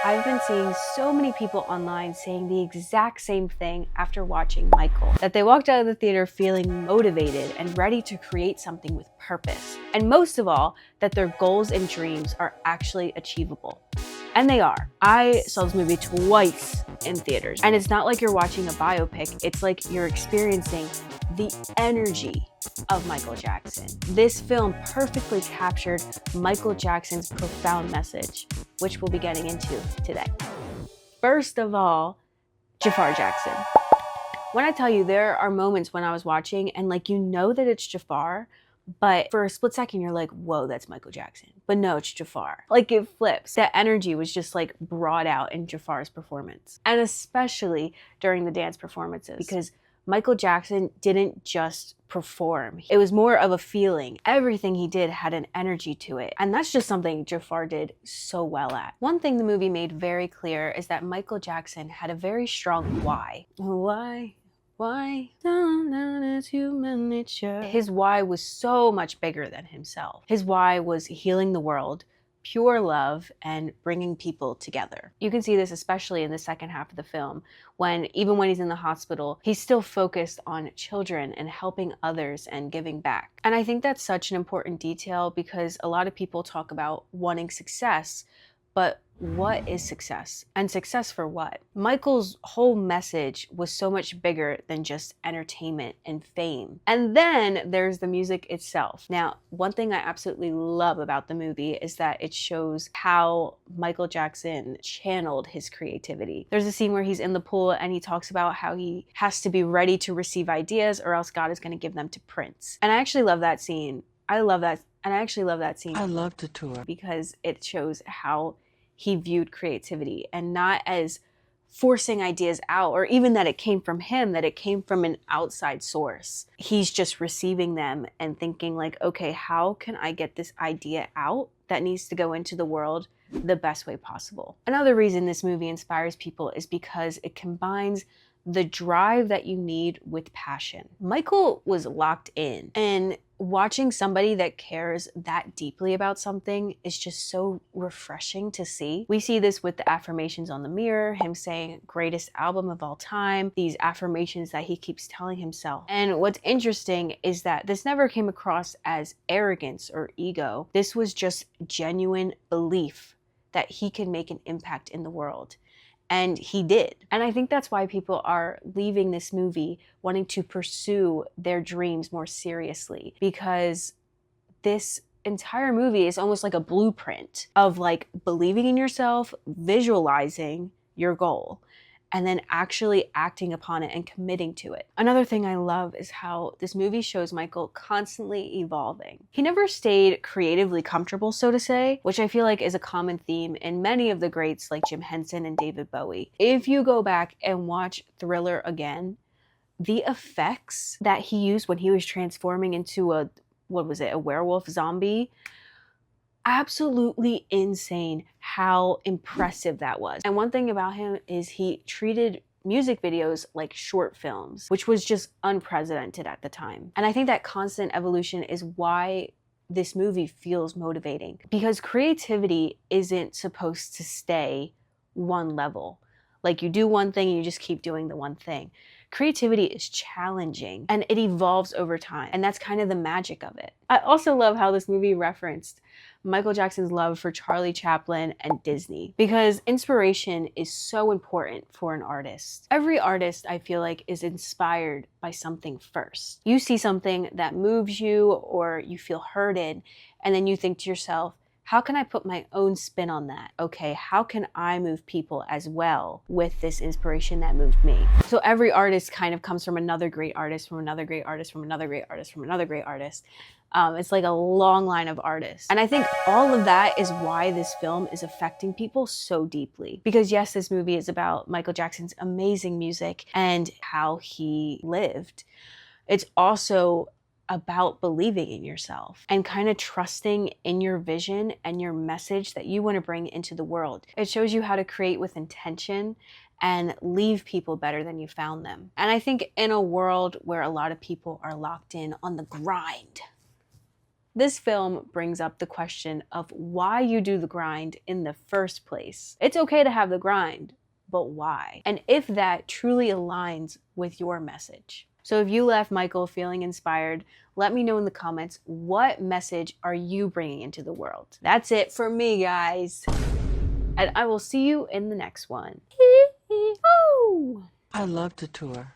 I've been seeing so many people online saying the exact same thing after watching Michael, that they walked out of the theater feeling motivated and ready to create something with purpose. And most of all, that their goals and dreams are actually achievable. And they are. I saw this movie twice in theaters. And it's not like you're watching a biopic, it's like you're experiencing the energy of Michael Jackson. This film perfectly captured Michael Jackson's profound message, which we'll be getting into today. First of all, Jafar Jackson. When I tell you, there are moments when I was watching and you know that it's Jafar, but for a split second, you're like, whoa, that's Michael Jackson. But no, it's Jafar. It flips. That energy was just brought out in Jafar's performance. And especially during the dance performances, because Michael Jackson didn't just perform. It was more of a feeling. Everything he did had an energy to it. And that's just something Jafar did so well at. One thing the movie made very clear is that Michael Jackson had a very strong why. Why? It's human nature. His why was so much bigger than himself. His why was healing the world, pure love, and bringing people together. You can see this especially in the second half of the film, when even when he's in the hospital, he's still focused on children and helping others and giving back. And I think that's such an important detail because a lot of people talk about wanting success, but what is success? And success for what? Michael's whole message was so much bigger than just entertainment and fame. And then there's the music itself. Now, one thing I absolutely love about the movie is that it shows how Michael Jackson channeled his creativity. There's a scene where he's in the pool and he talks about how he has to be ready to receive ideas or else God is going to give them to Prince. And I actually love that scene. I love that. And I actually love that scene. I loved it too. Because it shows how he viewed creativity and not as forcing ideas out or even that it came from him, that it came from an outside source. He's just receiving them and thinking okay, how can I get this idea out that needs to go into the world the best way possible? Another reason this movie inspires people is because it combines the drive that you need with passion. Michael was locked in, and watching somebody that cares that deeply about something is just so refreshing to see. We see this with the affirmations on the mirror, him saying greatest album of all time, these affirmations that he keeps telling himself. And what's interesting is that this never came across as arrogance or ego. This was just genuine belief that he can make an impact in the world. And he did. And I think that's why people are leaving this movie wanting to pursue their dreams more seriously, because this entire movie is almost like a blueprint of believing in yourself, visualizing your goal, and then actually acting upon it and committing to it. Another thing I love is how this movie shows Michael constantly evolving. He never stayed creatively comfortable, so to say, which I feel is a common theme in many of the greats like Jim Henson and David Bowie. If you go back and watch Thriller again, the effects that he used when he was transforming into a werewolf zombie, absolutely insane how impressive that was. And one thing about him is he treated music videos like short films, which was just unprecedented at the time. And I think that constant evolution is why this movie feels motivating, because creativity isn't supposed to stay one level. You do one thing and you just keep doing the one thing. Creativity is challenging and it evolves over time. And that's kind of the magic of it. I also love how this movie referenced Michael Jackson's love for Charlie Chaplin and Disney, because inspiration is so important for an artist. Every artist, I feel is inspired by something first. You see something that moves you or you feel hurted, and then you think to yourself, how can I put my own spin on that? Okay, how can I move people as well with this inspiration that moved me? So every artist kind of comes from another great artist, from another great artist, from another great artist, from another great artist. It's like a long line of artists. And I think all of that is why this film is affecting people so deeply. Because yes, this movie is about Michael Jackson's amazing music and how he lived. It's also about believing in yourself and kind of trusting in your vision and your message that you want to bring into the world. It shows you how to create with intention and leave people better than you found them. And I think in a world where a lot of people are locked in on the grind, This film brings up the question of why you do the grind in the first place. It's okay to have the grind, but why? And if that truly aligns with your message. So if you left Michael feeling inspired, let me know in the comments, what message are you bringing into the world? That's it for me, guys. And I will see you in the next one. I love to tour.